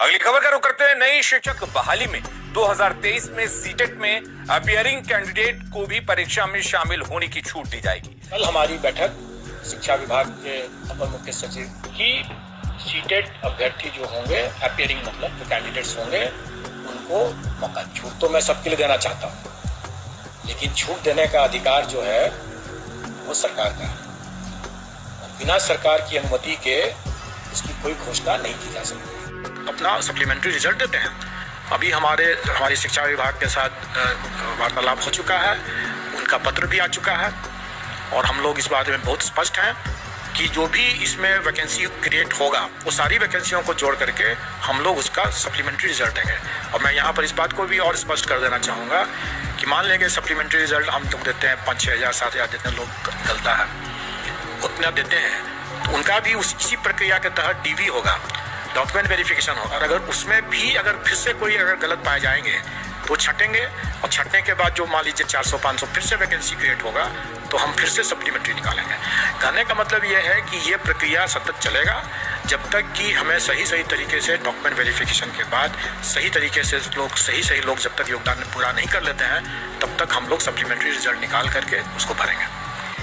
अगली खबर का रुख करते हैं नई शिक्षक बहाली में 2023 में सीटेट में अपियरिंग कैंडिडेट को भी परीक्षा में शामिल होने की छूट दी जाएगी। कल हमारी बैठक शिक्षा विभाग के अपर मुख्य सचिव की सीटेट अभ्यर्थी जो होंगे, अपियरिंग मतलब जो कैंडिडेट्स होंगे, उनको मौका, छूट तो मैं सबके लिए देना चाहता हूँ, लेकिन छूट देने का अधिकार जो है वो सरकार का है। बिना सरकार की अनुमति के इसकी कोई घोषणा नहीं की जा सकती। अपना सप्लीमेंट्री रिजल्ट देते हैं। अभी हमारी शिक्षा विभाग के साथ वार्तालाप हो चुका है, उनका पत्र भी आ चुका है और हम लोग इस बारे में बहुत स्पष्ट हैं कि जो भी इसमें वैकेंसी क्रिएट होगा वो सारी वैकेंसियों को जोड़ करके हम लोग उसका सप्लीमेंट्री रिजल्ट देंगे। और मैं यहाँ पर इस बात को भी और स्पष्ट कर देना चाहूँगा कि मान लेंगे सप्लीमेंट्री रिजल्ट हम लोग देते हैं 5-6 हज़ार 7 हज़ार जितने लोग निकलता है उतना देते हैं, तो उनका भी इसी प्रक्रिया के तहत डीवी होगा, डॉक्यूमेंट वेरिफिकेशन होगा। और अगर उसमें भी अगर फिर से कोई अगर गलत पाए जाएंगे तो छटेंगे, और छटने के बाद जो मान लीजिए 400-500 फिर से वैकेंसी क्रिएट होगा तो हम फिर से सप्लीमेंट्री निकालेंगे। कहने का मतलब ये है कि ये प्रक्रिया सतत चलेगा जब तक कि हमें सही तरीके से डॉक्यूमेंट वेरिफिकेशन के बाद सही तरीके से सही लोग जब तक योगदान पूरा नहीं कर लेते हैं तब तक हम लोग सप्लीमेंट्री रिजल्ट निकाल करके उसको भरेंगे।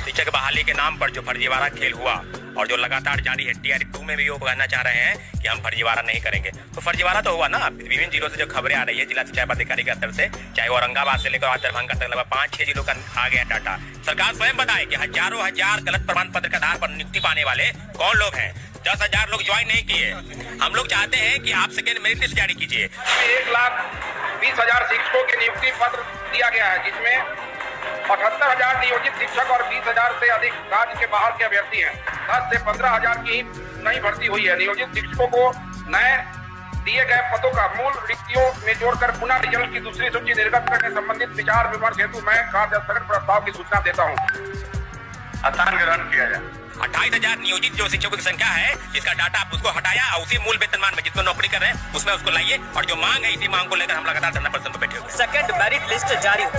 शिक्षक बहाली के नाम पर जो फर्जीवाड़ा खेल हुआ और जो लगातार जारी है, TRE 2 में भी वो कहना चाह रहे हैं कि हम फर्जीवाड़ा नहीं करेंगे, तो फर्जीवाड़ा तो हुआ ना। विभिन्न जिलों से जो खबरें आ रही है जिला शिक्षा पदाधिकारी के स्तर से, चाहे वो औरंगाबाद से लेकर दरभंगा तक लगभग 5-6 जिलों का आ गया डाटा। सरकार स्वयं बताए कि हजारों हजार गलत प्रमाण पत्र के आधार पर नियुक्ति पाने वाले कौन लोग हैं। 10,000 लोग ज्वाइन नहीं किए। हम लोग चाहते हैं कि आप सेकेंड मेरिट लिस्ट जारी कीजिए। 1,20,000 शिक्षकों के नियुक्ति पत्र दिया गया है, जिसमें 78,000 नियोजित शिक्षक और 20,000 से अधिक राज्य के बाहर के अभ्यर्थी हैं। 10 से 15,000 की नई भर्ती हुई है। नियोजित शिक्षकों को नए दिए गए पदों का मूल रिक्तियों में जोड़कर पुनः रिजल्ट की दूसरी सूची निर्गत करने संबंधित विचार विमर्श हेतु मैं कार्य स्थगन प्रस्ताव की सूचना देता हूँ। स्थान ग्रहण किया जाए। 28,000 नियोजित जो शिक्षकों की संख्या है, जिसका डाटा आप उसको हटाया और उसी मूल वेतनमान में जिसमें नौकरी कर रहे हैं उसमें उसको लाइए, और जो मांग है इसी मांग को लेकर हम लगातार धरना प्रदर्शन पर बैठे हुए। सेकंड मेरिट लिस्ट जारी हो।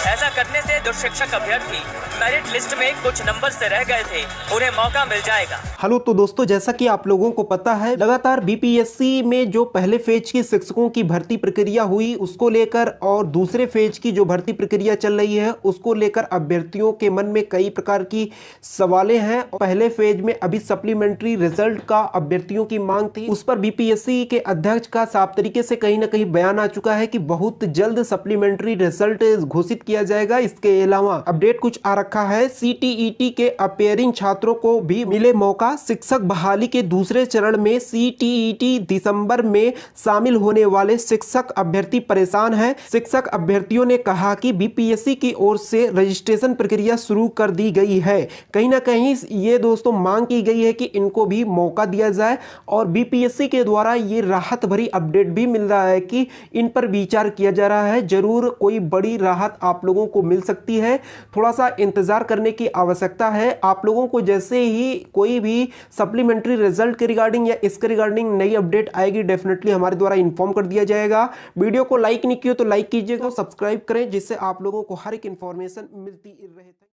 ऐसा करने से जो शिक्षक अभ्यर्थी मेरिट लिस्ट में कुछ नंबर से रह गए थे उन्हें मौका मिल जाएगा। हेलो, तो दोस्तों जैसा कि आप लोगों को पता है, लगातार बीपीएससी में जो पहले फेज की शिक्षकों की भर्ती प्रक्रिया हुई उसको लेकर और दूसरे फेज की जो भर्ती प्रक्रिया चल रही है उसको लेकर अभ्यर्थियों के मन में कई प्रकार की सवालें हैं। पहले फेज में अभी सप्लीमेंट्री रिजल्ट का अभ्यर्थियों की मांग थी, उस पर बीपीएससी के अध्यक्ष का साफ तरीके से कहीं ना कहीं बयान आ चुका है कि बहुत जल्द सप्लीमेंट्री रिजल्ट घोषित किया जाएगा। इसके अलावा अपडेट कुछ आ रखा है, सीटीईटी के अपियरिंग छात्रों को भी मिले मौका। शिक्षक बहाली के दूसरे चरण में सीटीईटी दिसंबर में शामिल होने वाले शिक्षक अभ्यर्थी परेशान हैं। शिक्षक अभ्यर्थियों ने कहा कि बीपीएससी की ओर से रजिस्ट्रेशन प्रक्रिया शुरू कर दी गई है। कहीं ना कहीं ये दोस्तों मांग की गई है कि इनको भी मौका दिया जाए, और बीपीएससी के द्वारा ये राहत भरी अपडेट भी मिल रहा है कि इन पर विचार किया जा रहा है। जरूर कोई बड़ी राहत आप लोगों को मिल सकती है, थोड़ा सा इंतजार करने की आवश्यकता है। आप लोगों को जैसे ही कोई भी सप्लीमेंट्री रिजल्ट के रिगार्डिंग या इसके रिगार्डिंग नई अपडेट आएगी डेफिनेटली हमारे द्वारा इन्फॉर्म कर दिया जाएगा। वीडियो को लाइक नहीं किया तो लाइक कीजिएगा, सब्सक्राइब करें जिससे आप लोगों को हर एक इंफॉर्मेशन मिलती रहे।